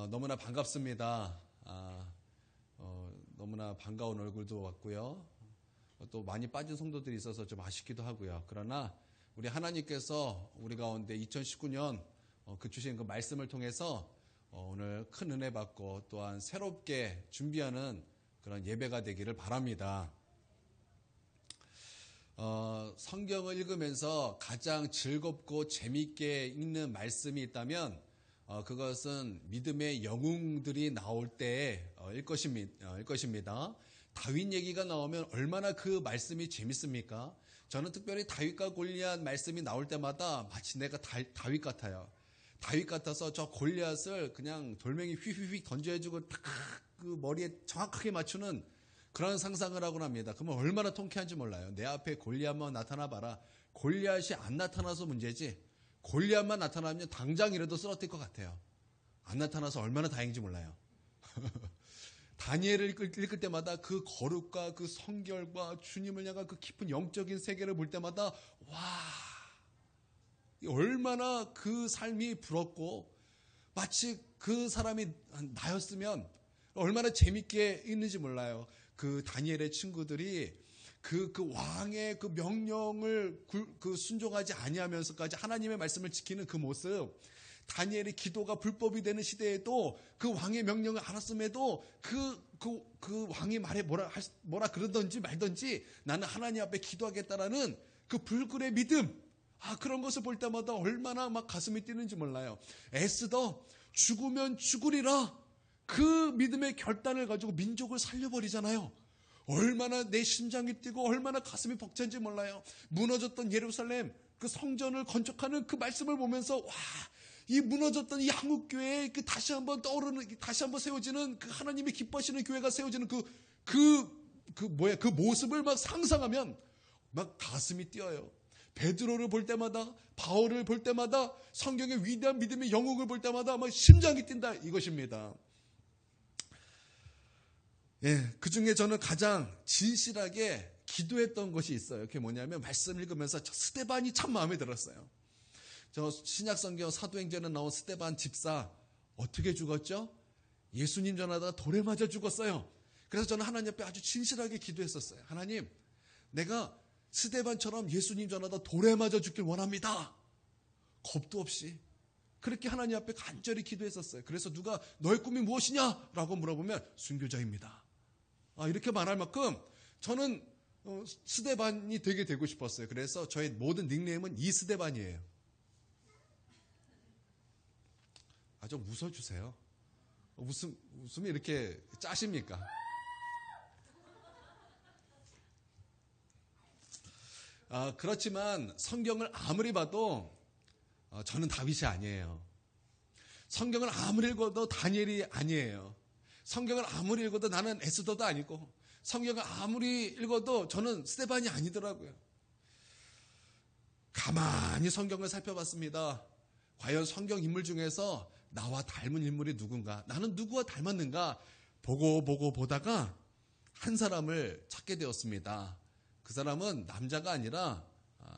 너무나 반갑습니다. 너무나 반가운 얼굴도 왔고요. 또 많이 빠진 성도들이 있어서 좀 아쉽기도 하고요. 그러나 우리 하나님께서 우리 가운데 2019년 그 주신 그 말씀을 통해서 오늘 큰 은혜 받고 또한 새롭게 준비하는 그런 예배가 되기를 바랍니다. 성경을 읽으면서 가장 즐겁고 재미있게 읽는 말씀이 있다면 그것은 믿음의 영웅들이 나올 때일 것입니다. 다윗 얘기가 나오면 얼마나 그 말씀이 재밌습니까? 저는 특별히 다윗과 골리앗 말씀이 나올 때마다 마치 내가 다윗 같아요. 다윗 같아서 저 골리앗을 그냥 돌멩이 휘휘휘 던져주고 딱 그 머리에 정확하게 맞추는 그런 상상을 하곤 합니다. 그러면 얼마나 통쾌한지 몰라요. 내 앞에 골리앗만 나타나 봐라. 골리앗이 안 나타나서 문제지. 골리앗만 나타나면 당장이라도 쓰러뜨릴 것 같아요. 안 나타나서 얼마나 다행인지 몰라요. 다니엘을 읽을 때마다 그 거룩과 그 성결과 주님을 향한 그 깊은 영적인 세계를 볼 때마다 와, 얼마나 그 삶이 부럽고 마치 그 사람이 나였으면 얼마나 재밌게 있는지 몰라요. 그 다니엘의 친구들이 그 왕의 그 명령을 순종하지 아니하면서까지 하나님의 말씀을 지키는 그 모습, 다니엘의 기도가 불법이 되는 시대에도 그 왕의 명령을 알았음에도 그 왕이 말에 뭐라 그러든지 말든지 나는 하나님 앞에 기도하겠다라는 그 불굴의 믿음, 그런 것을 볼 때마다 얼마나 막 가슴이 뛰는지 몰라요. 애쓰더 죽으면 죽으리라. 그 믿음의 결단을 가지고 민족을 살려버리잖아요. 얼마나 내 심장이 뛰고 얼마나 가슴이 벅찬지 몰라요. 무너졌던 예루살렘 그 성전을 건축하는 그 말씀을 보면서 와, 이 무너졌던 이 한국교회에 그 다시 한번 떠오르는, 다시 한번 세워지는 그 하나님이 기뻐하시는 교회가 세워지는 그 모습을 막 상상하면 막 가슴이 뛰어요. 베드로를 볼 때마다, 바울을 볼 때마다, 성경의 위대한 믿음의 영웅을 볼 때마다 막 심장이 뛴다 이것입니다. 예, 그 중에 저는 가장 진실하게 기도했던 것이 있어요. 그게 뭐냐면 말씀 읽으면서 스데반이 참 마음에 들었어요. 저 신약성경 사도행전에 나온 스데반 집사 어떻게 죽었죠? 예수님 전하다가 돌에 맞아 죽었어요. 그래서 저는 하나님 앞에 아주 진실하게 기도했었어요. 하나님, 내가 스데반처럼 예수님 전하다 돌에 맞아 죽길 원합니다. 겁도 없이 그렇게 하나님 앞에 간절히 기도했었어요. 그래서 누가 너의 꿈이 무엇이냐라고 물어보면 순교자입니다. 이렇게 말할 만큼 저는 스데반이 되고 싶었어요. 그래서 저의 모든 닉네임은 이스데반이에요. 좀 웃어주세요. 웃음이 이렇게 짜십니까? 그렇지만 성경을 아무리 봐도 저는 다윗이 아니에요. 성경을 아무리 읽어도 다니엘이 아니에요. 성경을 아무리 읽어도 나는 에스더도 아니고, 성경을 아무리 읽어도 저는 스데반이 아니더라고요. 가만히 성경을 살펴봤습니다. 과연 성경 인물 중에서 나와 닮은 인물이 누군가, 나는 누구와 닮았는가 보고 보다가 한 사람을 찾게 되었습니다. 그 사람은 남자가 아니라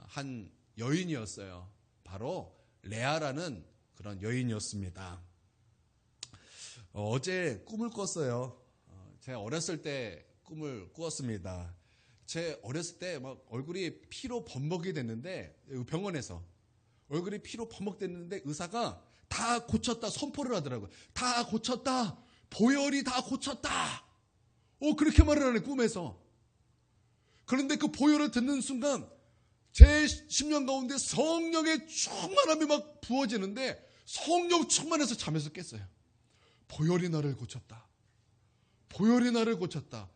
한 여인이었어요. 바로 레아라는 그런 여인이었습니다. 어제 꿈을 꿨어요. 제가 어렸을 때 꿈을 꾸었습니다. 제 어렸을 때 막 얼굴이 피로 범벅이 됐는데, 병원에서 얼굴이 피로 범벅됐는데 의사가 다 고쳤다 선포를 하더라고요. 다 고쳤다. 보혈이 다 고쳤다. 그렇게 말을 하네, 꿈에서. 그런데 그 보혈을 듣는 순간 제 심령 가운데 성령의 충만함이 막 부어지는데 성령 충만해서 잠에서 깼어요. 보혈이 나를 고쳤다. 보혈이 나를 고쳤다.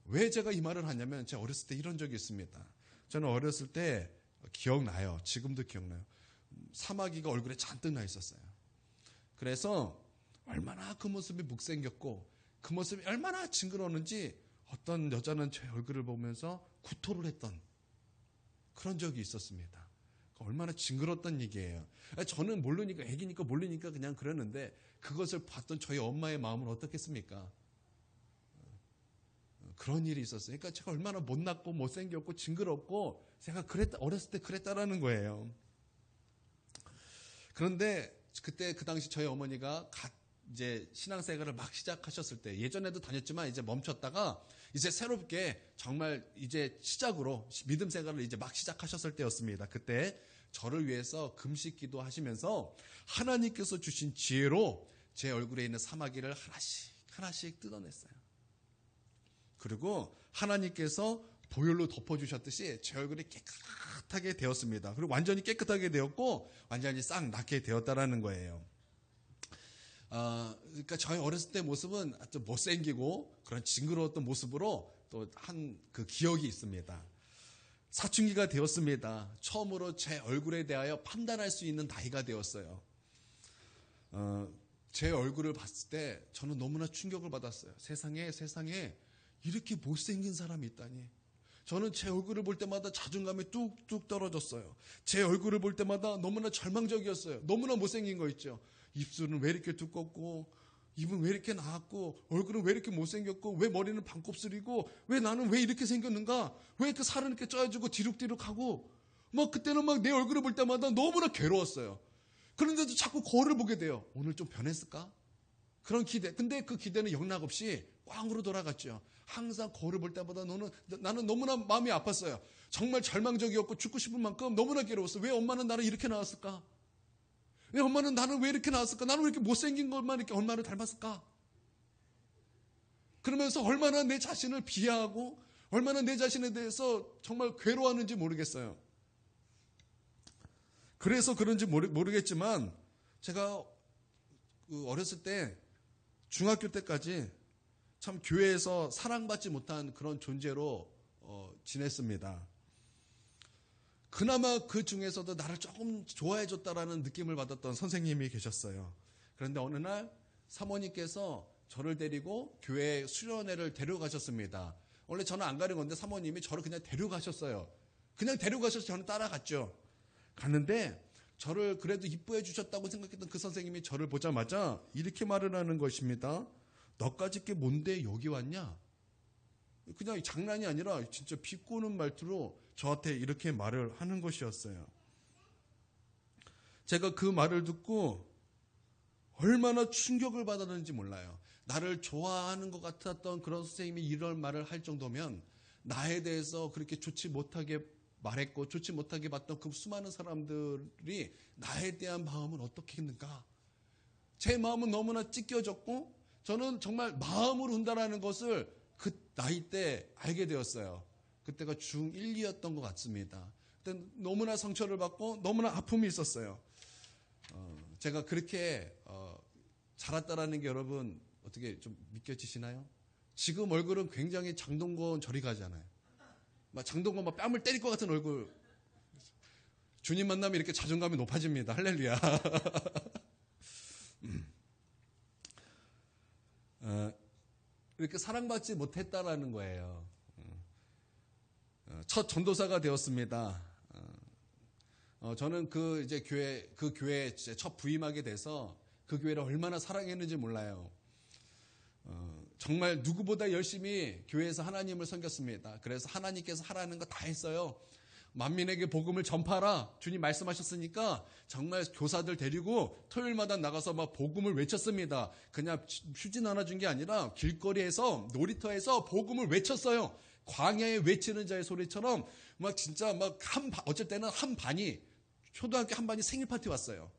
왜 제가 이 말을 하냐면 제가 어렸을 때 이런 적이 있습니다. 저는 어렸을 때 기억나요. 지금도 기억나요. 사마귀가 얼굴에 잔뜩 나 있었어요. 그래서 얼마나 그 모습이 묵생겼고 그 모습이 얼마나 징그러웠는지 어떤 여자는 제 얼굴을 보면서 구토를 했던 그런 적이 있었습니다. 얼마나 징그러웠던 얘기예요. 저는 모르니까, 애기니까 모르니까 그냥 그랬는데 그것을 봤던 저희 엄마의 마음은 어떻겠습니까? 그런 일이 있었어요. 그러니까 제가 얼마나 못났고 못생겼고 징그럽고 제가 어렸을 때 그랬다라는 거예요. 그런데 그때 그 당시 저희 어머니가 이제 신앙생활을 막 시작하셨을 때, 예전에도 다녔지만 이제 멈췄다가 이제 새롭게 정말 이제 시작으로 믿음 생활을 이제 막 시작하셨을 때였습니다. 그때 저를 위해서 금식 기도하시면서 하나님께서 주신 지혜로 제 얼굴에 있는 사마귀를 하나씩 뜯어냈어요. 그리고 하나님께서 보혈로 덮어주셨듯이 제 얼굴이 깨끗하게 되었습니다. 그리고 완전히 깨끗하게 되었고 완전히 싹 낫게 되었다라는 거예요. 그러니까 저희 어렸을 때 모습은 좀 못생기고 그런 징그러웠던 모습으로 또 한 그 기억이 있습니다. 사춘기가 되었습니다. 처음으로 제 얼굴에 대하여 판단할 수 있는 나이가 되었어요. 제 얼굴을 봤을 때 저는 너무나 충격을 받았어요. 세상에 이렇게 못생긴 사람이 있다니. 저는 제 얼굴을 볼 때마다 자존감이 뚝뚝 떨어졌어요. 제 얼굴을 볼 때마다 너무나 절망적이었어요. 너무나 못생긴 거 있죠. 입술은 왜 이렇게 두껍고, 입은 왜 이렇게 나왔고, 얼굴은 왜 이렇게 못생겼고, 왜 머리는 반곱슬이고, 왜 나는 왜 이렇게 생겼는가, 왜 이렇게 살은 이렇게 쪄가지고 뒤룩뒤룩하고, 막 그때는 막 내 얼굴을 볼 때마다 너무나 괴로웠어요. 그런데도 자꾸 거울을 보게 돼요. 오늘 좀 변했을까? 그런 기대. 근데 그 기대는 영락없이 꽝으로 돌아갔죠. 항상 거울을 볼 때마다 나는 너무나 마음이 아팠어요. 정말 절망적이었고 죽고 싶은 만큼 너무나 괴로웠어요. 왜 엄마는 나를 이렇게 낳았을까? 왜 엄마는 나는 왜 이렇게 낳았을까? 나는 왜 이렇게 못생긴 것만 이렇게 엄마를 닮았을까? 그러면서 얼마나 내 자신을 비하하고 얼마나 내 자신에 대해서 정말 괴로워하는지 모르겠어요. 그래서 그런지 모르겠지만 제가 어렸을 때 중학교 때까지 참 교회에서 사랑받지 못한 그런 존재로 지냈습니다. 그나마 그 중에서도 나를 조금 좋아해줬다라는 느낌을 받았던 선생님이 계셨어요. 그런데 어느 날 사모님께서 저를 데리고 교회 수련회를 데려가셨습니다. 원래 저는 안 가는 건데 사모님이 저를 그냥 데려가셨어요. 그냥 데려가셔서 저는 따라갔죠. 갔는데 저를 그래도 이뻐해 주셨다고 생각했던 그 선생님이 저를 보자마자 이렇게 말을 하는 것입니다. 너까짓 게 뭔데 여기 왔냐? 그냥 장난이 아니라 진짜 비꼬는 말투로 저한테 이렇게 말을 하는 것이었어요. 제가 그 말을 듣고 얼마나 충격을 받았는지 몰라요. 나를 좋아하는 것 같았던 그런 선생님이 이런 말을 할 정도면 나에 대해서 그렇게 좋지 못하게 말했고 좋지 못하게 봤던 그 수많은 사람들이 나에 대한 마음은 어떻게 했는가? 제 마음은 너무나 찢겨졌고 저는 정말 마음으로 운다라는 것을 그 나이 때 알게 되었어요. 그때가 중1, 2였던 것 같습니다. 그때 너무나 상처를 받고 너무나 아픔이 있었어요. 제가 그렇게 자랐다라는 게 여러분 어떻게 좀 믿겨지시나요? 지금 얼굴은 굉장히 장동건 저리 가잖아요. 막 장동건 막 뺨을 때릴 것 같은 얼굴. 주님 만나면 이렇게 자존감이 높아집니다. 할렐루야. 이렇게 사랑받지 못했다라는 거예요. 첫 전도사가 되었습니다. 저는 그 교회에 첫 부임하게 돼서 그 교회를 얼마나 사랑했는지 몰라요. 정말 누구보다 열심히 교회에서 하나님을 섬겼습니다. 그래서 하나님께서 하라는 거 다 했어요. 만민에게 복음을 전파하라. 주님 말씀하셨으니까 정말 교사들 데리고 토요일마다 나가서 막 복음을 외쳤습니다. 그냥 휴지 나눠준 게 아니라 길거리에서 놀이터에서 복음을 외쳤어요. 광야에 외치는 자의 소리처럼 막 진짜 막 어쩔 때는 한 반이 초등학교 한 반이 생일 파티 왔어요.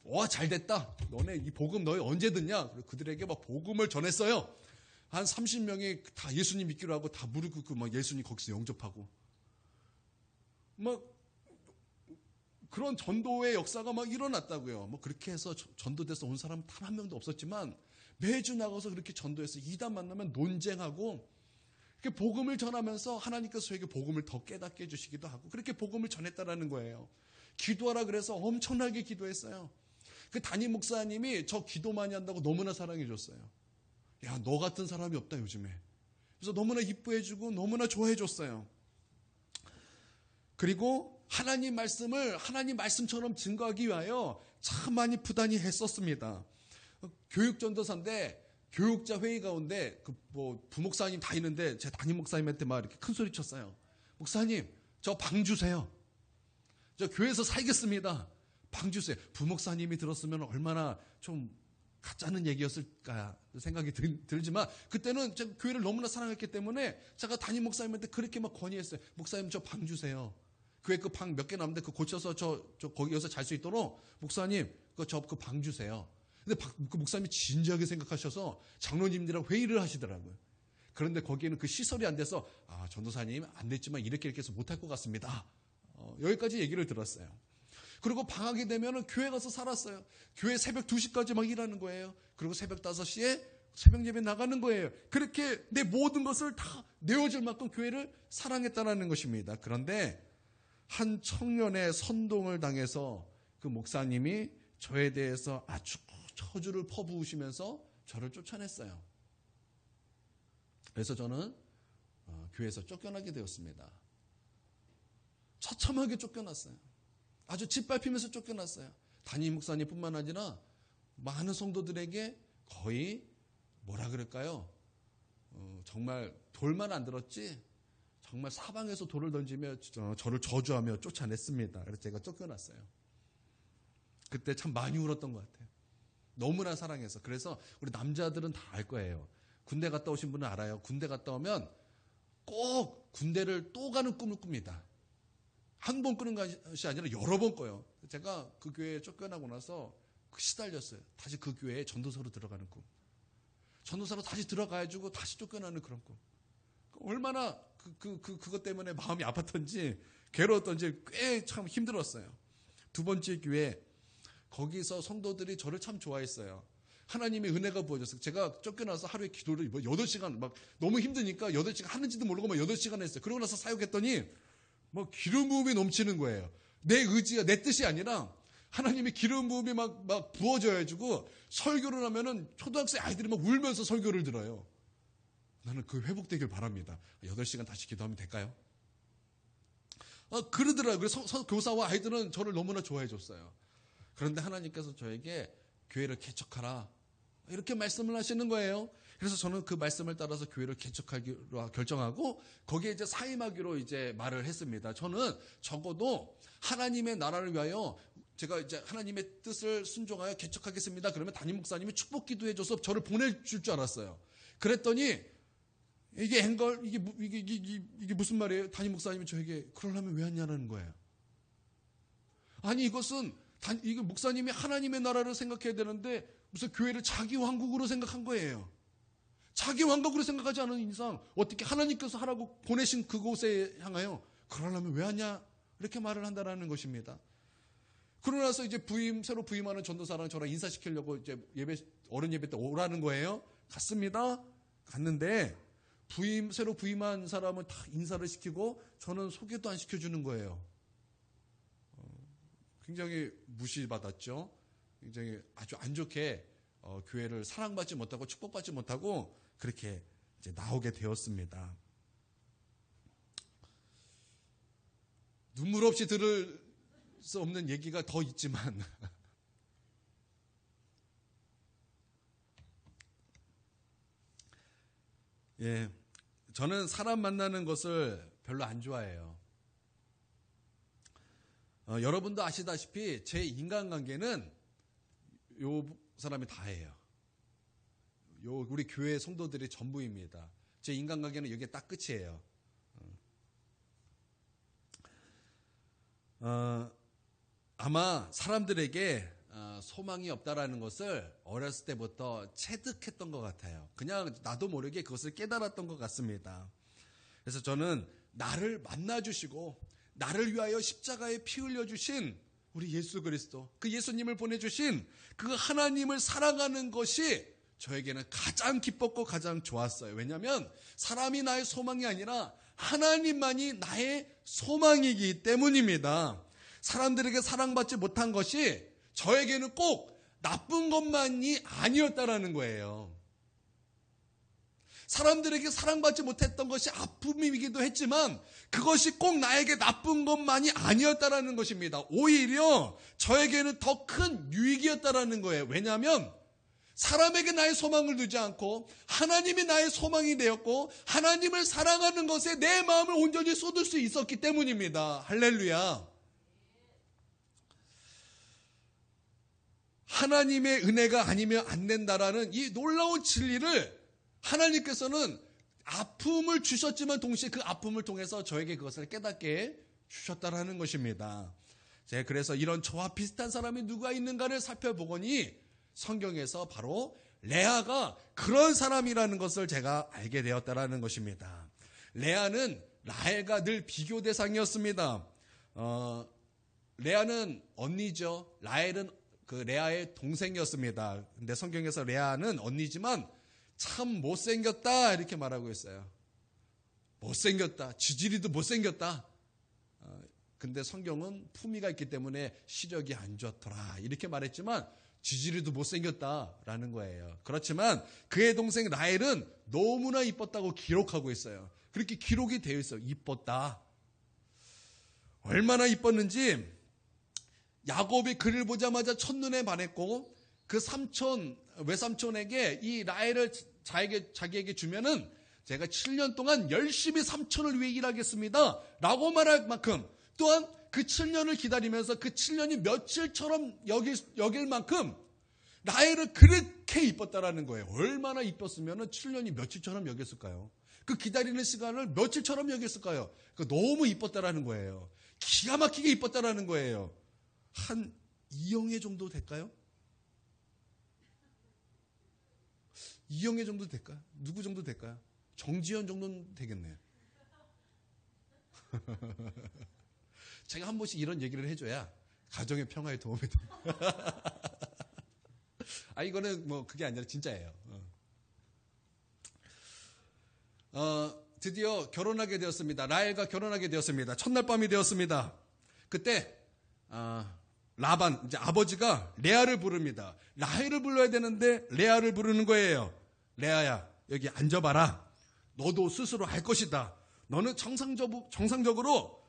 와, 잘 됐다. 너네 이 복음 너희 언제 듣냐? 그들에게 막 복음을 전했어요. 한 30명이 다 예수님 믿기로 하고 다 무릎 꿇고 막 예수님 거기서 영접하고 막 그런 전도의 역사가 막 일어났다고요. 뭐 그렇게 해서 전도돼서 온 사람 단 한 명도 없었지만 매주 나가서 그렇게 전도해서 이단 만나면 논쟁하고 그렇게 복음을 전하면서 하나님께서 저에게 복음을 더 깨닫게 해주시기도 하고 그렇게 복음을 전했다라는 거예요. 기도하라 그래서 엄청나게 기도했어요. 그 담임 목사님이 저 기도 많이 한다고 너무나 사랑해 줬어요. 야, 너 같은 사람이 없다 요즘에. 그래서 너무나 이뻐해주고 너무나 좋아해줬어요. 그리고 하나님 말씀을 하나님 말씀처럼 증거하기 위하여 참 많이 부단히 했었습니다. 교육전도사인데 교육자 회의 가운데 부목사님 다 있는데 제 담임 목사님한테 막 이렇게 큰 소리 쳤어요. 목사님, 저 방 주세요. 저 교회에서 살겠습니다. 방 주세요. 부목사님이 들었으면 얼마나 좀 가짜는 얘기였을까 생각이 들지만 그때는 제가 교회를 너무나 사랑했기 때문에 제가 담임 목사님한테 그렇게 막 건의했어요. 목사님 저 방 주세요. 교회 그 방 몇 개 남는데 그 고쳐서 저 거기서 잘 수 있도록 목사님 그 방 주세요. 근데 그 목사님이 진지하게 생각하셔서 장로님들이랑 회의를 하시더라고요. 그런데 거기에는 그 시설이 안 돼서 전도사님 안 됐지만 이렇게 해서 못할 것 같습니다. 여기까지 얘기를 들었어요. 그리고 방학이 되면은 교회 가서 살았어요. 교회 새벽 2시까지 막 일하는 거예요. 그리고 새벽 5시에 새벽 예배 나가는 거예요. 그렇게 내 모든 것을 다 내어줄 만큼 교회를 사랑했다는 것입니다. 그런데 한 청년의 선동을 당해서 그 목사님이 저에 대해서 아주 저주를 퍼부으시면서 저를 쫓아냈어요. 그래서 저는 교회에서 쫓겨나게 되었습니다. 처참하게 쫓겨났어요. 아주 짓밟히면서 쫓겨났어요. 담임 목사님뿐만 아니라 많은 성도들에게 거의 뭐라 그럴까요? 정말 돌만 안 들었지 정말 사방에서 돌을 던지며 저를 저주하며 쫓아냈습니다. 그래서 제가 쫓겨났어요. 그때 참 많이 울었던 것 같아요. 너무나 사랑해서. 그래서 우리 남자들은 다 알 거예요. 군대 갔다 오신 분은 알아요. 군대 갔다 오면 꼭 군대를 또 가는 꿈을 꿉니다. 한 번 끄는 것이 아니라 여러 번 꿔요. 제가 그 교회에 쫓겨나고 나서 시달렸어요. 다시 그 교회에 전도사로 들어가는 꿈. 전도사로 다시 들어가가지고 다시 쫓겨나는 그런 꿈. 얼마나 그것 때문에 마음이 아팠던지 괴로웠던지 꽤 참 힘들었어요. 두 번째 교회, 거기서 성도들이 저를 참 좋아했어요. 하나님의 은혜가 부어졌어요. 제가 쫓겨나서 하루에 기도를 8시간 막 너무 힘드니까 8시간 하는지도 모르고 막 8시간 했어요. 그러고 나서 사역했더니 기름 부음이 넘치는 거예요. 내 의지가, 내 뜻이 아니라 하나님의 기름 부음이 막 부어져가지고 설교를 하면은 초등학생 아이들이 막 울면서 설교를 들어요. 나는 그 회복되길 바랍니다. 8시간 다시 기도하면 될까요? 그러더라고요. 그래서 교사와 아이들은 저를 너무나 좋아해 줬어요. 그런데 하나님께서 저에게 교회를 개척하라 이렇게 말씀을 하시는 거예요. 그래서 저는 그 말씀을 따라서 교회를 개척하기로 결정하고 거기에 이제 사임하기로 이제 말을 했습니다. 저는 적어도 하나님의 나라를 위하여 제가 이제 하나님의 뜻을 순종하여 개척하겠습니다. 그러면 담임 목사님이 축복 기도해줘서 저를 보내줄 줄 알았어요. 그랬더니 이게 무슨 말이에요? 담임 목사님이 저에게 그러려면 왜 하냐는 거예요. 아니 이것은 이거 목사님이 하나님의 나라를 생각해야 되는데 무슨 교회를 자기 왕국으로 생각한 거예요. 자기 왕국으로 생각하지 않은 이상 어떻게 하나님께서 하라고 보내신 그곳에 향하여 그러려면 왜 하냐 이렇게 말을 한다라는 것입니다. 그러고 나서 이제 새로 부임하는 전도사랑 저랑 인사시키려고 이제 어른 예배 때 오라는 거예요. 갔습니다. 갔는데 새로 부임한 사람은 다 인사를 시키고 저는 소개도 안 시켜주는 거예요. 굉장히 무시받았죠. 굉장히 아주 안 좋게 교회를 사랑받지 못하고 축복받지 못하고 그렇게 이제 나오게 되었습니다. 눈물 없이 들을 수 없는 얘기가 더 있지만 예, 저는 사람 만나는 것을 별로 안 좋아해요. 여러분도 아시다시피 제 인간관계는 요 사람이 다예요. 우리 교회 성도들이 전부입니다. 제 인간관계는 여기에 딱 끝이에요. 아마 사람들에게 소망이 없다라는 것을 어렸을 때부터 체득했던 것 같아요. 그냥 나도 모르게 그것을 깨달았던 것 같습니다. 그래서 저는 나를 만나주시고 나를 위하여 십자가에 피 흘려주신 우리 예수 그리스도, 그 예수님을 보내주신 그 하나님을 사랑하는 것이 저에게는 가장 기뻤고 가장 좋았어요. 왜냐하면 사람이 나의 소망이 아니라 하나님만이 나의 소망이기 때문입니다. 사람들에게 사랑받지 못한 것이 저에게는 꼭 나쁜 것만이 아니었다라는 거예요. 사람들에게 사랑받지 못했던 것이 아픔이기도 했지만 그것이 꼭 나에게 나쁜 것만이 아니었다라는 것입니다. 오히려 저에게는 더 큰 유익이었다라는 거예요. 왜냐하면 사람에게 나의 소망을 두지 않고 하나님이 나의 소망이 되었고 하나님을 사랑하는 것에 내 마음을 온전히 쏟을 수 있었기 때문입니다. 할렐루야. 하나님의 은혜가 아니면 안 된다라는 이 놀라운 진리를 하나님께서는 아픔을 주셨지만 동시에 그 아픔을 통해서 저에게 그것을 깨닫게 주셨다라는 것입니다. 제가 그래서 이런 저와 비슷한 사람이 누가 있는가를 살펴보거니 성경에서 바로 레아가 그런 사람이라는 것을 제가 알게 되었다라는 것입니다. 레아는 라헬과 늘 비교 대상이었습니다. 레아는 언니죠. 라헬은 그 레아의 동생이었습니다. 근데 성경에서 레아는 언니지만 참 못생겼다 이렇게 말하고 있어요. 못생겼다. 지지리도 못생겼다. 근데 성경은 품위가 있기 때문에 시력이 안 좋더라 이렇게 말했지만 지지리도 못생겼다라는 거예요. 그렇지만 그의 동생 라헬은 너무나 이뻤다고 기록하고 있어요. 그렇게 기록이 되어 있어요. 이뻤다. 얼마나 이뻤는지 야곱이 그를 보자마자 첫눈에 반했고 그 외삼촌에게 이 라헬을 자기에게 주면은 제가 7년 동안 열심히 삼촌을 위해 일하겠습니다 라고 말할 만큼 또한 그 7년을 기다리면서 그 7년이 며칠처럼 여길 만큼 라헬을 그렇게 이뻤다라는 거예요. 얼마나 이뻤으면 7년이 며칠처럼 여겼을까요? 그 기다리는 시간을 며칠처럼 여겼을까요? 너무 이뻤다라는 거예요. 기가 막히게 이뻤다라는 거예요. 한 이영애 정도 될까요? 이영애 정도 될까요? 누구 정도 될까요? 정지현 정도는 되겠네요. 제가 한 번씩 이런 얘기를 해줘야 가정의 평화에 도움이 됩니다. 이거는 뭐 그게 아니라 진짜예요. 드디어 결혼하게 되었습니다. 라헬과 결혼하게 되었습니다. 첫날 밤이 되었습니다. 그때 라반 이제 아버지가 레아를 부릅니다. 라헬을 불러야 되는데 레아를 부르는 거예요. 레아야 여기 앉아봐라. 너도 스스로 알 것이다. 너는 정상적으로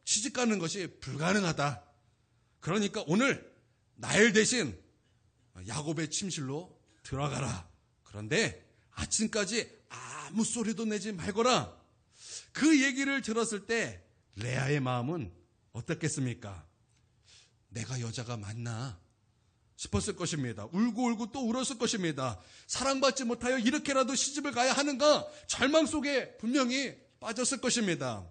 시집 가는 것이 불가능하다. 그러니까 오늘 라헬 대신 야곱의 침실로 들어가라. 그런데 아침까지 아무 소리도 내지 말거라. 그 얘기를 들었을 때 레아의 마음은 어떻겠습니까? 내가 여자가 맞나 싶었을 것입니다. 울고 또 울었을 것입니다. 사랑받지 못하여 이렇게라도 시집을 가야 하는가 절망 속에 분명히 빠졌을 것입니다.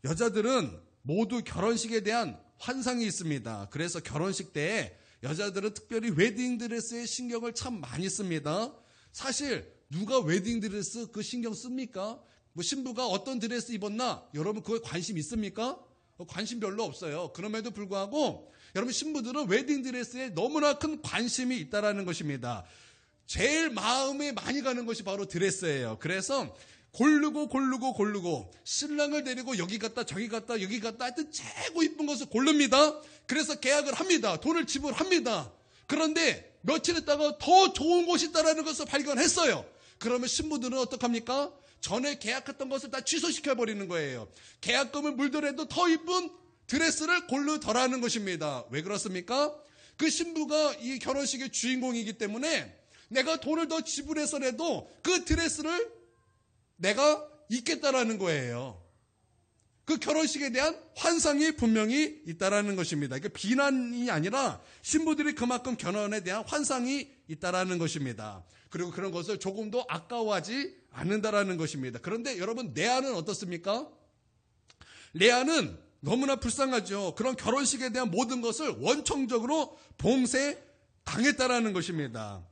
여자들은 모두 결혼식에 대한 환상이 있습니다. 그래서 결혼식 때에 여자들은 특별히 웨딩드레스에 신경을 참 많이 씁니다. 사실 누가 웨딩드레스 그 신경 씁니까? 뭐 신부가 어떤 드레스 입었나? 여러분 그거에 관심 있습니까? 관심 별로 없어요. 그럼에도 불구하고 여러분 신부들은 웨딩드레스에 너무나 큰 관심이 있다라는 것입니다. 제일 마음에 많이 가는 것이 바로 드레스예요. 그래서 고르고 신랑을 데리고 여기 갔다 저기 갔다 하여튼 최고 이쁜 것을 고릅니다. 그래서 계약을 합니다. 돈을 지불합니다. 그런데 며칠 있다가 더 좋은 곳이 있다는 것을 발견했어요. 그러면 신부들은 어떡합니까? 전에 계약했던 것을 다 취소시켜버리는 거예요. 계약금을 물더라도 더 이쁜 드레스를 고르더라는 것입니다. 왜 그렇습니까? 그 신부가 이 결혼식의 주인공이기 때문에 내가 돈을 더 지불해서라도 그 드레스를 내가 입겠다라는 거예요. 그 결혼식에 대한 환상이 분명히 있다라는 것입니다. 그러니까 비난이 아니라 신부들이 그만큼 결혼에 대한 환상이 있다라는 것입니다. 그리고 그런 것을 조금도 아까워하지 않는다라는 것입니다. 그런데 여러분 레아는 어떻습니까? 레아는 너무나 불쌍하죠. 그런 결혼식에 대한 모든 것을 원청적으로 봉쇄당했다라는 것입니다.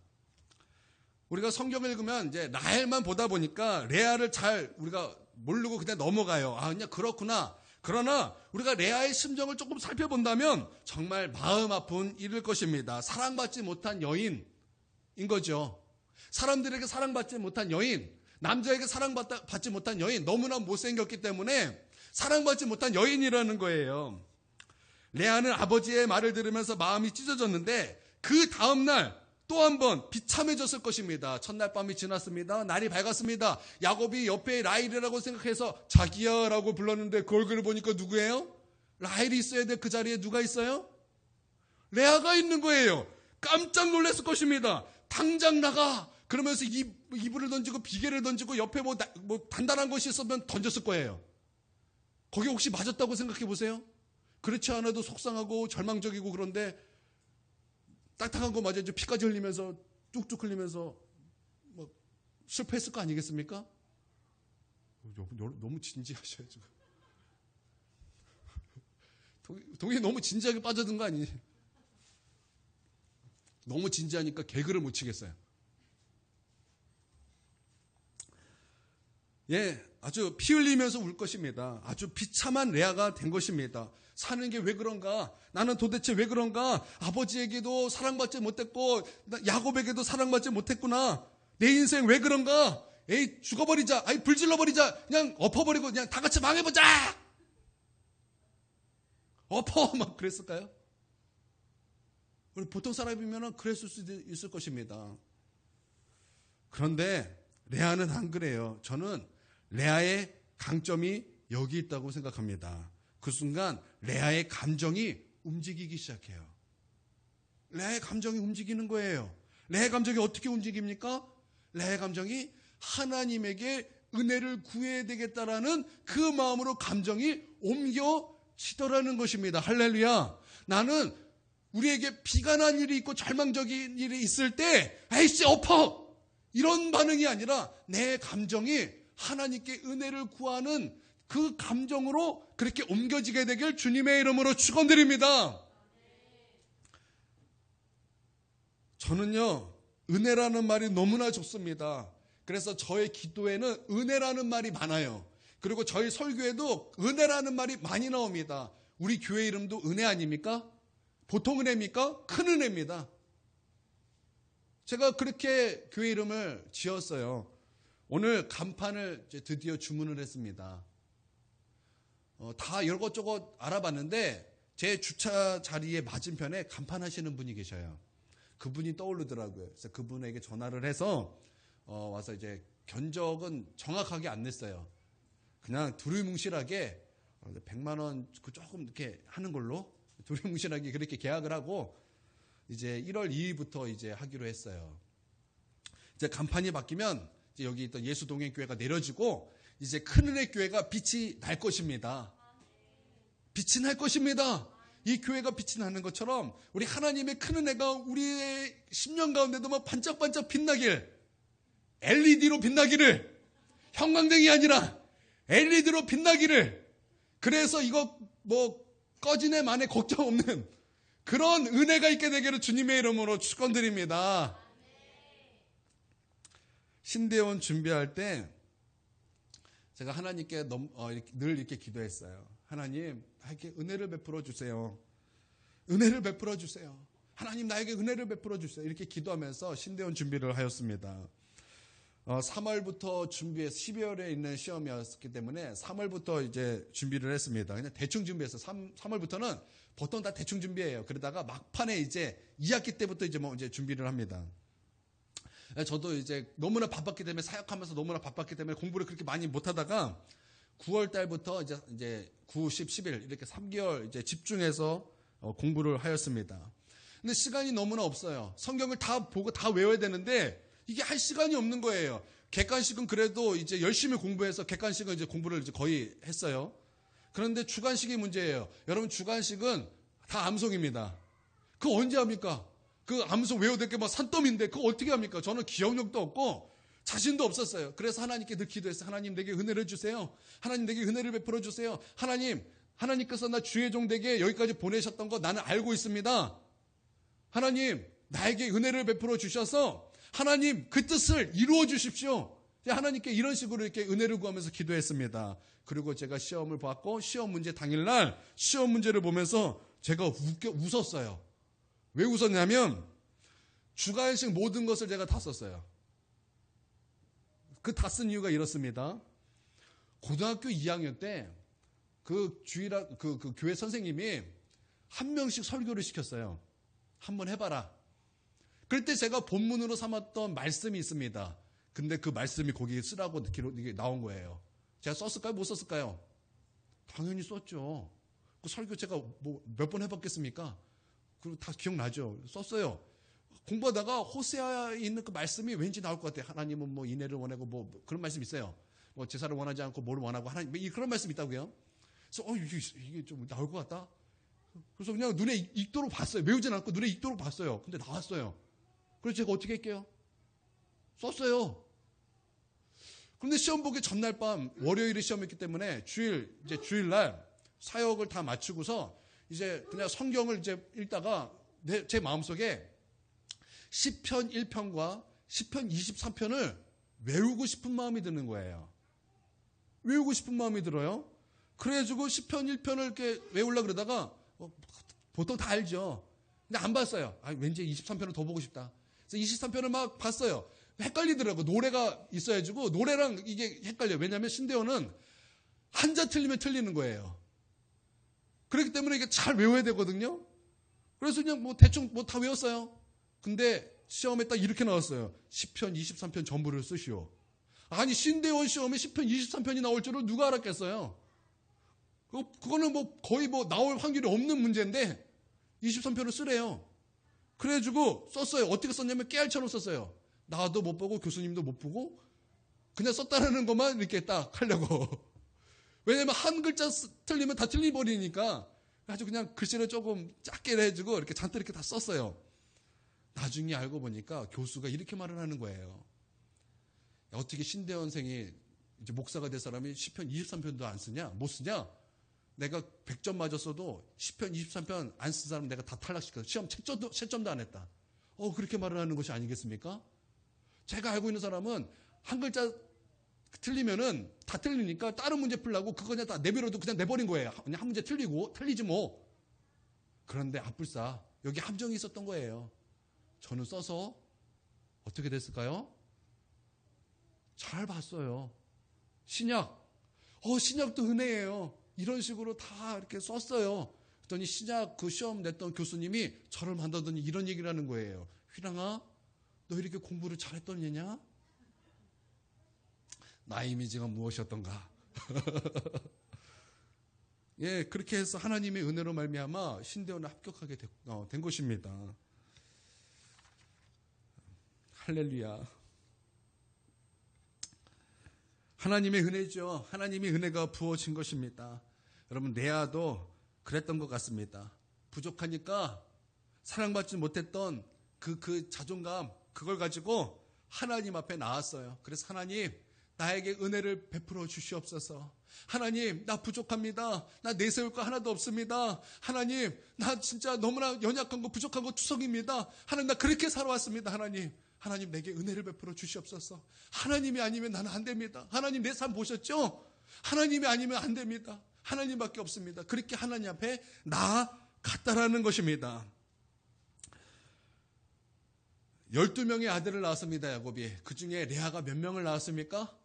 우리가 성경을 읽으면 이제 라헬만 보다 보니까 레아를 잘 우리가 모르고 그냥 넘어가요. 그냥 그렇구나. 그러나 우리가 레아의 심정을 조금 살펴본다면 정말 마음 아픈 일일 것입니다. 사랑받지 못한 여인인 거죠. 사람들에게 사랑받지 못한 여인, 남자에게 사랑받지 못한 여인, 너무나 못생겼기 때문에 사랑받지 못한 여인이라는 거예요. 레아는 아버지의 말을 들으면서 마음이 찢어졌는데 그 다음날 또 한 번 비참해졌을 것입니다. 첫날 밤이 지났습니다. 날이 밝았습니다. 야곱이 옆에 라헬이라고 생각해서 자기야 라고 불렀는데 그 얼굴을 보니까 누구예요? 라헬이 있어야 돼. 그 자리에 누가 있어요? 레아가 있는 거예요. 깜짝 놀랐을 것입니다. 당장 나가. 그러면서 이불을 던지고 비계를 던지고 옆에 뭐 단단한 것이 있으면 던졌을 거예요. 거기 혹시 맞았다고 생각해 보세요. 그렇지 않아도 속상하고 절망적이고 그런데 딱딱한 거 맞아 피까지 흘리면서 뚝뚝 흘리면서 막 실패했을 거 아니겠습니까? 너무 진지하셔요 지금. 동이 너무 진지하게 빠져든 거 아니에요? 너무 진지하니까 개그를 못 치겠어요. 예, 아주 피 흘리면서 울 것입니다. 아주 비참한 레아가 된 것입니다. 사는 게 왜 그런가? 나는 도대체 왜 그런가? 아버지에게도 사랑받지 못했고 야곱에게도 사랑받지 못했구나. 내 인생 왜 그런가? 에이, 죽어버리자. 아이, 불질러버리자. 그냥 엎어버리고 그냥 다 같이 망해보자. 엎어 막 그랬을까요? 우리 보통 사람이면 그랬을 수도 있을 것입니다. 그런데 레아는 안 그래요. 저는 레아의 강점이 여기 있다고 생각합니다. 그 순간 레아의 감정이 움직이기 시작해요. 레아의 감정이 움직이는 거예요. 레아의 감정이 어떻게 움직입니까? 레아의 감정이 하나님에게 은혜를 구해야 되겠다라는 그 마음으로 감정이 옮겨지더라는 것입니다. 할렐루야. 나는 우리에게 비관한 일이 있고 절망적인 일이 있을 때 에이씨 엎어! 이런 반응이 아니라 내 감정이 하나님께 은혜를 구하는 그 감정으로 그렇게 옮겨지게 되길 주님의 이름으로 축원드립니다. 저는요, 은혜라는 말이 너무나 좋습니다. 그래서 저의 기도에는 은혜라는 말이 많아요. 그리고 저희 설교에도 은혜라는 말이 많이 나옵니다. 우리 교회 이름도 은혜 아닙니까? 보통 은혜입니까? 큰 은혜입니다. 제가 그렇게 교회 이름을 지었어요. 오늘 간판을 드디어 주문을 했습니다. 다 이것저것 알아봤는데 제 주차 자리에 맞은편에 간판 하시는 분이 계셔요. 그분이 떠오르더라고요. 그래서 그분에게 전화를 해서 와서 이제 견적은 정확하게 안 냈어요. 그냥 두루뭉실하게 100만 원 조금 이렇게 하는 걸로 두루뭉실하게 그렇게 계약을 하고 이제 1월 2일부터 이제 하기로 했어요. 이제 간판이 바뀌면 이제 여기 있던 예수동행교회가 내려지고 이제 큰은혜 교회가 빛이 날 것입니다. 빛이 날 것입니다. 이 교회가 빛이 나는 것처럼 우리 하나님의 큰은혜가 우리의 10년 가운데도 막 반짝반짝 빛나길, LED로 빛나기를, 형광등이 아니라 LED로 빛나기를, 그래서 이거 뭐 꺼지네 마네 걱정 없는 그런 은혜가 있게 되기를 주님의 이름으로 축원드립니다. 신대원 준비할 때 제가 하나님께 늘 이렇게 기도했어요. 하나님, 나에게 은혜를 베풀어 주세요. 은혜를 베풀어 주세요. 하나님, 나에게 은혜를 베풀어 주세요. 이렇게 기도하면서 신대원 준비를 하였습니다. 3월부터 준비해서 12월에 있는 시험이었기 때문에 3월부터 이제 준비를 했습니다. 그냥 대충 준비해서 3월부터는 보통 다 대충 준비해요. 그러다가 막판에 이제 2학기 때부터 이제 준비를 합니다. 저도 이제 너무나 바빴기 때문에 사역하면서 너무나 바빴기 때문에 공부를 그렇게 많이 못하다가 9월 달부터 이제 9, 10, 11 이렇게 3개월 이제 집중해서 공부를 하였습니다. 근데 시간이 너무나 없어요. 성경을 다 보고 다 외워야 되는데 이게 할 시간이 없는 거예요. 객관식은 그래도 이제 열심히 공부해서 객관식은 이제 공부를 이제 거의 했어요. 그런데 주관식이 문제예요. 여러분, 주관식은 다 암송입니다. 그거 언제 합니까? 그 암송 외워야 될 게 막 산더미인데 그거 어떻게 합니까? 저는 기억력도 없고 자신도 없었어요. 그래서 하나님께 늘 기도했어요. 하나님, 내게 은혜를 주세요. 하나님, 내게 은혜를 베풀어 주세요. 하나님께서 나 주의 종 되게 여기까지 보내셨던 거 나는 알고 있습니다. 하나님, 나에게 은혜를 베풀어 주셔서 하나님 그 뜻을 이루어 주십시오. 하나님께 이런 식으로 이렇게 은혜를 구하면서 기도했습니다. 그리고 제가 시험을 봤고 시험 문제 당일날 시험 문제를 보면서 제가 웃었어요. 왜 웃었냐면 주관식 모든 것을 제가 다 썼어요. 그 다 쓴 이유가 이렇습니다. 고등학교 2학년 때 그 교회 선생님이 한 명씩 설교를 시켰어요. 한번 해봐라. 그럴 때 제가 본문으로 삼았던 말씀이 있습니다. 근데 그 말씀이 거기에 쓰라고 이게 나온 거예요. 제가 썼을까요? 못 썼을까요? 당연히 썼죠. 그 설교 제가 뭐 몇 번 해봤겠습니까? 그리고 다 기억나죠? 썼어요. 공부하다가 호세아에 있는 그 말씀이 왠지 나올 것 같아요. 하나님은 뭐 인애를 원하고 뭐 그런 말씀 있어요. 뭐 제사를 원하지 않고 뭐를 원하고 하나님 그런 말씀 있다고요. 그래서 이게 좀 나올 것 같다. 그래서 그냥 눈에 익도록 봤어요. 외우진 않고 눈에 익도록 봤어요. 근데 나왔어요. 그래서 제가 어떻게 할게요? 썼어요. 그런데 시험 보기 전날 밤, 월요일에 시험했기 때문에 주일날 사역을 다 마치고서 이제 그냥 성경을 이제 읽다가 제 마음속에 시편 1편과 시편 23편을 외우고 싶은 마음이 드는 거예요. 외우고 싶은 마음이 들어요. 그래가지고 시편 1편을 이렇게 외우려고 그러다가 보통 다 알죠. 근데 안 봤어요. 왠지 23편을 더 보고 싶다. 그래서 23편을 막 봤어요. 헷갈리더라고. 노래가 있어야지고 노래랑 이게 헷갈려요. 왜냐하면 신대원은 한자 틀리면 틀리는 거예요. 그렇기 때문에 이게 잘 외워야 되거든요. 그래서 그냥 대충 다 외웠어요. 근데 시험에 딱 이렇게 나왔어요. 시편 23편 전부를 쓰시오. 아니 신대원 시험에 시편 23편이 나올 줄을 누가 알았겠어요. 그거는 거의 나올 확률이 없는 문제인데 23편을 쓰래요. 그래가지고 썼어요. 어떻게 썼냐면 깨알처럼 썼어요. 나도 못 보고 교수님도 못 보고 그냥 썼다는 것만 이렇게 딱 하려고. 왜냐면 한 글자 틀리면 다 틀려버리니까 아주 그냥 글씨를 조금 작게 해주고 이렇게 잔뜩 이렇게 다 썼어요. 나중에 알고 보니까 교수가 이렇게 말을 하는 거예요. 어떻게 신대원생이 이제 목사가 될 사람이 시편 23편도 안 쓰냐? 못 쓰냐? 내가 100점 맞았어도 시편 23편 안 쓴 사람 내가 다 탈락시켰어. 시험 채점도 안 했다. 그렇게 말을 하는 것이 아니겠습니까? 제가 알고 있는 사람은 한 글자 틀리면은 다 틀리니까 다른 문제 풀라고 그거 그냥 다 내버려도 그냥 내버린 거예요. 그냥 한 문제 틀리지 뭐. 그런데 앞불사 여기 함정이 있었던 거예요. 저는 써서 어떻게 됐을까요? 잘 봤어요. 신약도 은혜예요. 이런 식으로 다 이렇게 썼어요. 그랬더니 신약 그 시험 냈던 교수님이 저를 만나더니 이런 얘기를 하는 거예요. 휘랑아, 너 이렇게 공부를 잘했던 얘냐? 나의 이미지가 무엇이었던가? 예, 그렇게 해서 하나님의 은혜로 말미암아 신대원에 합격하게 된 것입니다. 할렐루야. 하나님의 은혜죠. 하나님의 은혜가 부어진 것입니다. 여러분, 레아도 그랬던 것 같습니다. 부족하니까 사랑받지 못했던 그 자존감, 그걸 가지고 하나님 앞에 나왔어요. 그래서 하나님, 나에게 은혜를 베풀어 주시옵소서. 하나님, 나 부족합니다. 나 내세울 거 하나도 없습니다. 하나님, 나 진짜 너무나 연약한 거, 부족한 거 투성입니다. 하나님, 나 그렇게 살아왔습니다. 하나님 내게 은혜를 베풀어 주시옵소서. 하나님이 아니면 나는 안 됩니다. 하나님 내 삶 보셨죠? 하나님이 아니면 안 됩니다. 하나님밖에 없습니다. 그렇게 하나님 앞에 나아갔다라는 것입니다. 12명의 아들을 낳았습니다. 야곱이. 그 중에 레아가 몇 명을 낳았습니까?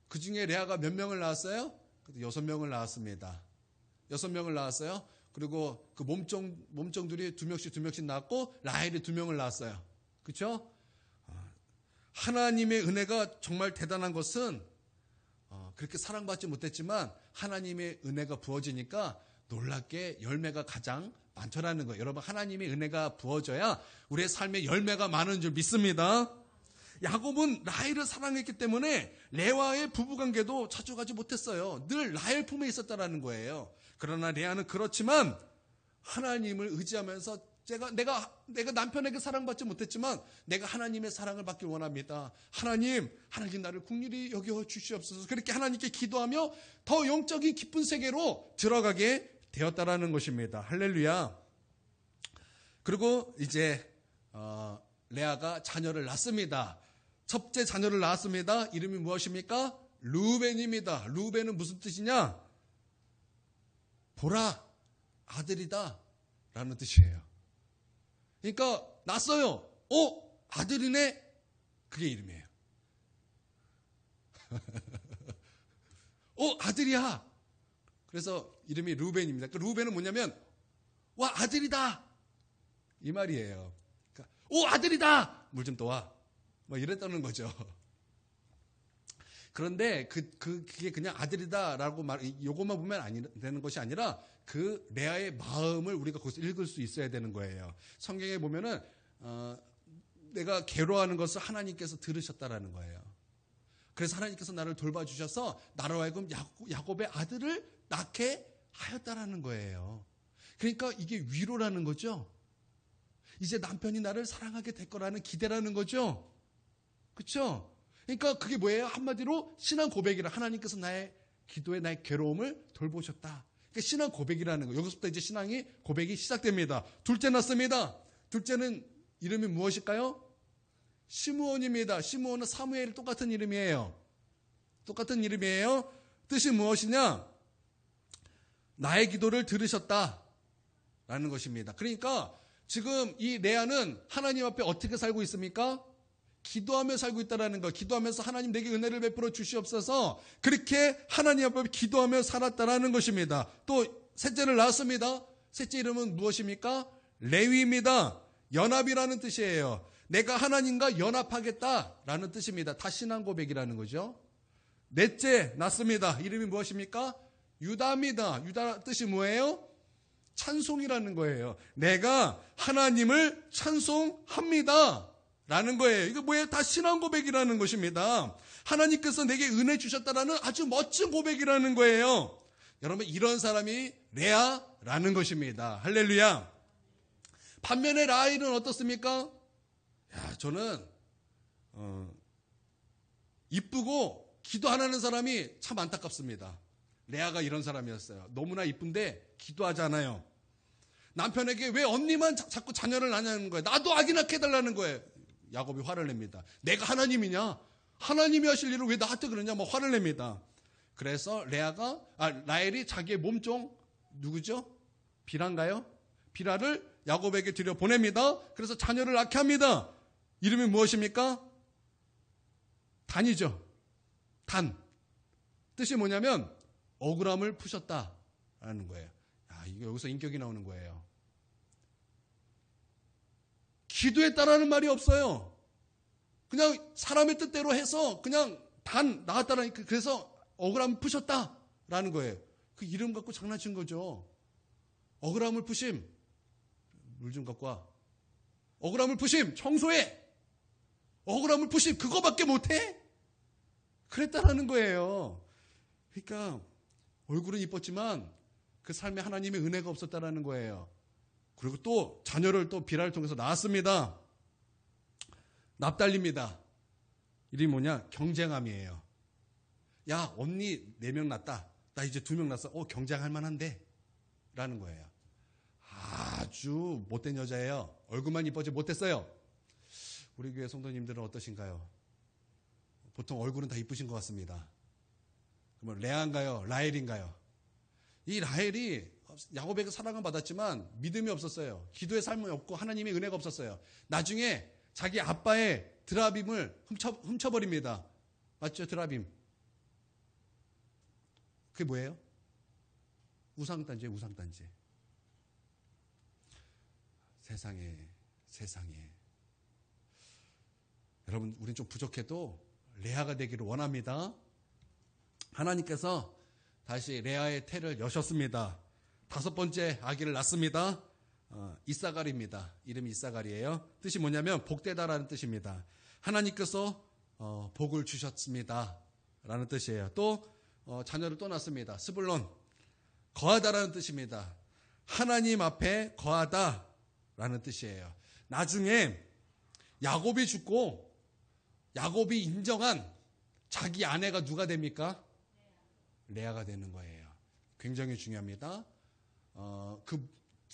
그 중에 레아가 몇 명을 낳았어요? 6명을 낳았습니다. 6명을 낳았어요. 그리고 그 몸종들이 2명씩 낳았고 라헬이 2명을 낳았어요. 그렇죠? 하나님의 은혜가 정말 대단한 것은 그렇게 사랑받지 못했지만 하나님의 은혜가 부어지니까 놀랍게 열매가 가장 많더라는 거예요. 여러분, 하나님의 은혜가 부어져야 우리의 삶에 열매가 많은 줄 믿습니다. 야곱은 라헬을 사랑했기 때문에 레아의 부부관계도 자주 가지 못했어요. 늘 라헬 품에 있었다는 거예요. 그러나 레아는 그렇지만 하나님을 의지하면서 내가 남편에게 사랑받지 못했지만 내가 하나님의 사랑을 받길 원합니다. 하나님 나를 긍휼히 여겨 주시옵소서. 그렇게 하나님께 기도하며 더 영적인 깊은 세계로 들어가게 되었다라는 것입니다. 할렐루야. 그리고 이제 레아가 자녀를 낳습니다. 첫째 자녀를 낳았습니다. 이름이 무엇입니까? 루벤입니다. 루벤은 무슨 뜻이냐? 보라, 아들이다 라는 뜻이에요. 그러니까 낳았어요. 아들이네. 그게 이름이에요. 아들이야. 그래서 이름이 루벤입니다. 그 루벤은 뭐냐면 와, 아들이다 이 말이에요. 그러니까, 아들이다. 물 좀 떠와. 뭐 이랬다는 거죠. 그런데 그게 그냥 아들이다라고 요것만 보면 되는 것이 아니라 그 레아의 마음을 우리가 거기서 읽을 수 있어야 되는 거예요. 성경에 보면은 내가 괴로워하는 것을 하나님께서 들으셨다라는 거예요. 그래서 하나님께서 나를 돌봐주셔서 나로 하여금 야곱의 아들을 낳게 하였다라는 거예요. 그러니까 이게 위로라는 거죠. 이제 남편이 나를 사랑하게 될 거라는 기대라는 거죠. 그렇죠? 그러니까 그게 뭐예요? 한마디로 신앙 고백이라. 하나님께서 나의 기도에 나의 괴로움을 돌보셨다. 그러니까 신앙 고백이라는 거. 여기서부터 이제 신앙이 고백이 시작됩니다. 둘째 낳습니다. 둘째는 이름이 무엇일까요? 시므온입니다. 시므온은 사무엘 똑같은 이름이에요. 똑같은 이름이에요. 뜻이 무엇이냐? 나의 기도를 들으셨다 라는 것입니다. 그러니까 지금 이 레아는 하나님 앞에 어떻게 살고 있습니까? 기도하며 살고 있다는 거. 기도하면서 하나님 내게 은혜를 베풀어 주시옵소서. 그렇게 하나님 앞에 기도하며 살았다라는 것입니다. 또 셋째를 낳았습니다. 셋째 이름은 무엇입니까? 레위입니다. 연합이라는 뜻이에요. 내가 하나님과 연합하겠다라는 뜻입니다. 다 신앙 고백이라는 거죠. 넷째 낳습니다. 이름이 무엇입니까? 유다입니다. 유다 뜻이 뭐예요? 찬송이라는 거예요. 내가 하나님을 찬송합니다 라는 거예요. 이거 뭐예요? 다 신앙 고백이라는 것입니다. 하나님께서 내게 은혜 주셨다라는 아주 멋진 고백이라는 거예요. 여러분, 이런 사람이 레아라는 것입니다. 할렐루야. 반면에 라헬은 어떻습니까? 저는 이쁘고 기도 안 하는 사람이 참 안타깝습니다. 레아가 이런 사람이었어요. 너무나 이쁜데 기도하지 않아요. 남편에게 왜 언니만 자꾸 자녀를 낳냐는 거예요. 나도 아기 낳게 해달라는 거예요. 야곱이 화를 냅니다. 내가 하나님이냐? 하나님이 하실 일을 왜 나한테 그러냐? 뭐 화를 냅니다. 그래서 라헬이 자기의 몸종 누구죠? 비라인가요? 비라를 야곱에게 들여 보냅니다. 그래서 자녀를 낳게 합니다. 이름이 무엇입니까? 단이죠. 단. 뜻이 뭐냐면 억울함을 푸셨다라는 거예요. 이게 여기서 인격이 나오는 거예요. 기도했다라는 말이 없어요. 그냥 사람의 뜻대로 해서 그냥 단 나갔다라니까. 그래서 억울함을 푸셨다라는 거예요. 그 이름 갖고 장난친 거죠. 억울함을 푸심. 물 좀 갖고 와. 억울함을 푸심. 청소해. 억울함을 푸심. 그거밖에 못해? 그랬다라는 거예요. 그러니까 얼굴은 이뻤지만 그 삶에 하나님의 은혜가 없었다라는 거예요. 그리고 또 자녀를 또 비라를 통해서 낳았습니다. 납달리입니다. 이름이 뭐냐? 경쟁함이에요. 야, 언니 4명 낳았다. 나 이제 2명 낳았어. 경쟁할 만한데? 라는 거예요. 아주 못된 여자예요. 얼굴만 이뻐지 못했어요. 우리 교회 성도님들은 어떠신가요? 보통 얼굴은 다 이쁘신 것 같습니다. 그러면 레아인가요? 라헬인가요? 이 라헬이 야곱에게 사랑을 받았지만 믿음이 없었어요. 기도의 삶이 없고 하나님의 은혜가 없었어요. 나중에 자기 아빠의 드라빔을 훔쳐버립니다. 맞죠? 드라빔. 그게 뭐예요? 우상단지예요. 우상단지. 세상에. 여러분, 우린 좀 부족해도 레아가 되기를 원합니다. 하나님께서 다시 레아의 태를 여셨습니다. 5번째 아기를 낳습니다. 이사갈입니다. 이름이 이사갈이에요. 뜻이 뭐냐면 복되다라는 뜻입니다. 하나님께서 복을 주셨습니다 라는 뜻이에요. 또 자녀를 또 낳습니다. 스불론, 거하다라는 뜻입니다. 하나님 앞에 거하다라는 뜻이에요. 나중에 야곱이 죽고 야곱이 인정한 자기 아내가 누가 됩니까? 레아가 되는 거예요. 굉장히 중요합니다. 그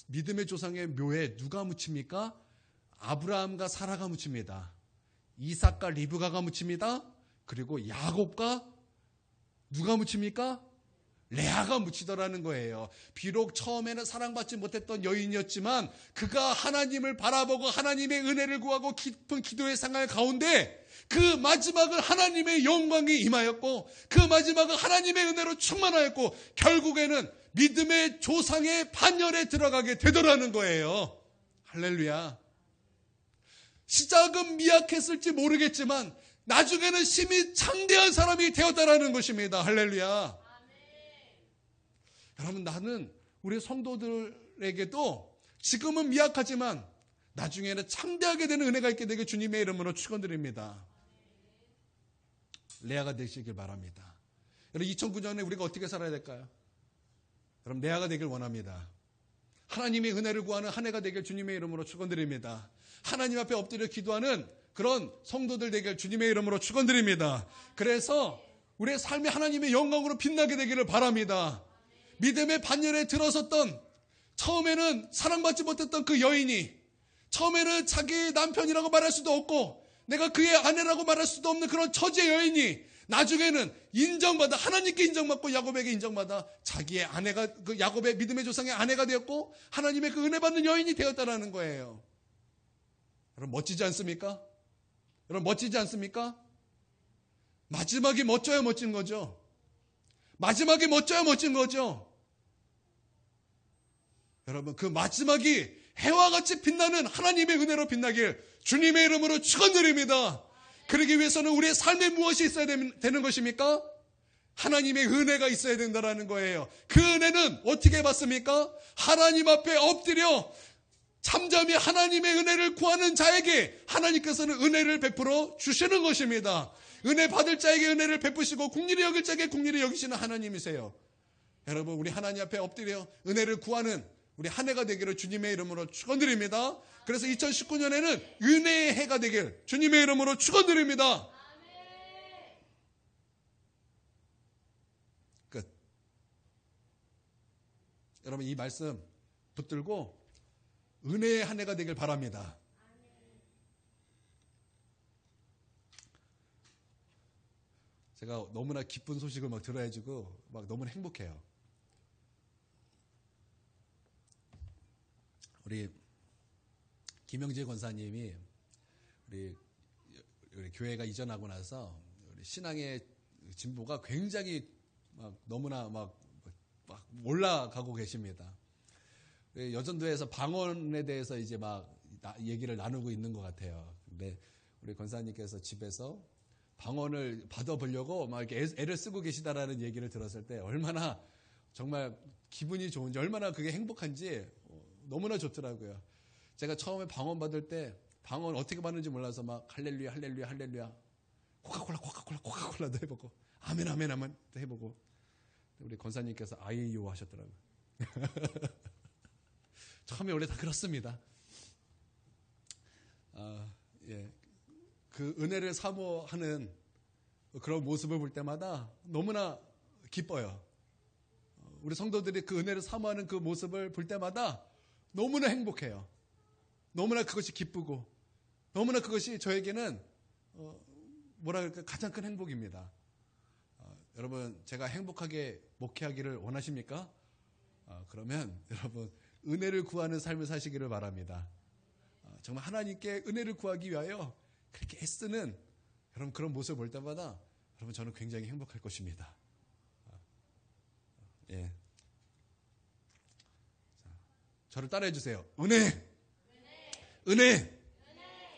믿음의 조상의 묘에 누가 묻힙니까? 아브라함과 사라가 묻힙니다. 이삭과 리브가가 묻힙니다. 그리고 야곱과 누가 묻힙니까? 레아가 묻히더라는 거예요. 비록 처음에는 사랑받지 못했던 여인이었지만 그가 하나님을 바라보고 하나님의 은혜를 구하고 깊은 기도의 생활 가운데 그 마지막은 하나님의 영광이 임하였고 그 마지막은 하나님의 은혜로 충만하였고 결국에는 믿음의 조상의 반열에 들어가게 되더라는 거예요. 할렐루야. 시작은 미약했을지 모르겠지만 나중에는 심히 창대한 사람이 되었다라는 것입니다. 할렐루야. 여러분, 나는 우리 성도들에게도 지금은 미약하지만 나중에는 창대하게 되는 은혜가 있게 되게 주님의 이름으로 축원드립니다. 레아가 되시길 바랍니다. 여러분, 2009년에 우리가 어떻게 살아야 될까요? 여러분, 레아가 되길 원합니다. 하나님의 은혜를 구하는 한 해가 되길 주님의 이름으로 축원드립니다. 하나님 앞에 엎드려 기도하는 그런 성도들 되길 주님의 이름으로 축원드립니다. 그래서 우리의 삶이 하나님의 영광으로 빛나게 되기를 바랍니다. 믿음의 반열에 들어섰던, 처음에는 사랑받지 못했던 그 여인이, 처음에는 자기 남편이라고 말할 수도 없고 내가 그의 아내라고 말할 수도 없는 그런 처지의 여인이 나중에는 인정받아, 하나님께 인정받고 야곱에게 인정받아 자기의 아내가, 그 야곱의 믿음의 조상의 아내가 되었고 하나님의 그 은혜 받는 여인이 되었다라는 거예요. 여러분 멋지지 않습니까? 여러분 멋지지 않습니까? 마지막이 멋져야 멋진 거죠. 마지막이 멋져야 멋진 거죠. 여러분 그 마지막이 해와 같이 빛나는 하나님의 은혜로 빛나길 주님의 이름으로 축원드립니다. 그러기 위해서는 우리의 삶에 무엇이 있어야 되는 것입니까? 하나님의 은혜가 있어야 된다는 거예요. 그 은혜는 어떻게 받습니까? 하나님 앞에 엎드려 잠잠히 하나님의 은혜를 구하는 자에게 하나님께서는 은혜를 베풀어 주시는 것입니다. 은혜 받을 자에게 은혜를 베푸시고 국리를 여길 자에게 국리를 여기시는 하나님이세요. 여러분 우리 하나님 앞에 엎드려 은혜를 구하는 우리 한 해가 되기를 주님의 이름으로 축원드립니다. 그래서 2019년에는 은혜의 해가 되길 주님의 이름으로 축원드립니다. 끝. 여러분 이 말씀 붙들고 은혜의 한 해가 되길 바랍니다. 제가 너무나 기쁜 소식을 막 들어야지고 막 너무나 행복해요. 우리 김영재 권사님이 우리 교회가 이전하고 나서 우리 신앙의 진보가 굉장히 막 너무나 막 올라가고 계십니다. 여전도에서 방언에 대해서 이제 막 얘기를 나누고 있는 것 같아요. 근데 우리 권사님께서 집에서 방언을 받아보려고 막 이렇게 애를 쓰고 계시다라는 얘기를 들었을 때 얼마나 정말 기분이 좋은지, 얼마나 그게 행복한지 너무나 좋더라고요. 제가 처음에 방언 받을 때 방언 어떻게 받는지 몰라서 막 할렐루야 할렐루야 할렐루야 코카콜라도 해보고 아멘 아멘 아멘도 해보고 우리 권사님께서 아이요 하셨더라고요. 처음에 원래 다 그렇습니다. 예. 그 은혜를 사모하는 그런 모습을 볼 때마다 너무나 기뻐요. 우리 성도들이 그 은혜를 사모하는 그 모습을 볼 때마다 너무나 행복해요. 너무나 그것이 기쁘고 너무나 그것이 저에게는 뭐랄까 가장 큰 행복입니다. 여러분 제가 행복하게 목회하기를 원하십니까? 그러면 여러분 은혜를 구하는 삶을 사시기를 바랍니다. 정말 하나님께 은혜를 구하기 위하여 그렇게 애쓰는 여러분 그런 모습을 볼 때마다 여러분 저는 굉장히 행복할 것입니다. 예. 저를 따라해 주세요. 은혜.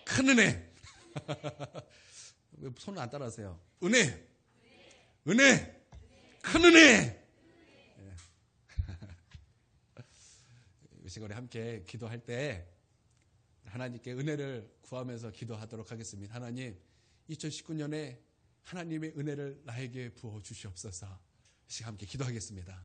큰 은혜. 왜 손을 안 따라하세요? 은혜. 큰 은혜. 예. 이 시간에 함께 기도할 때 하나님께 은혜를 구하면서 기도하도록 하겠습니다. 하나님, 2019년에 하나님의 은혜를 나에게 부어 주시옵소서. 이 시간 함께 기도하겠습니다.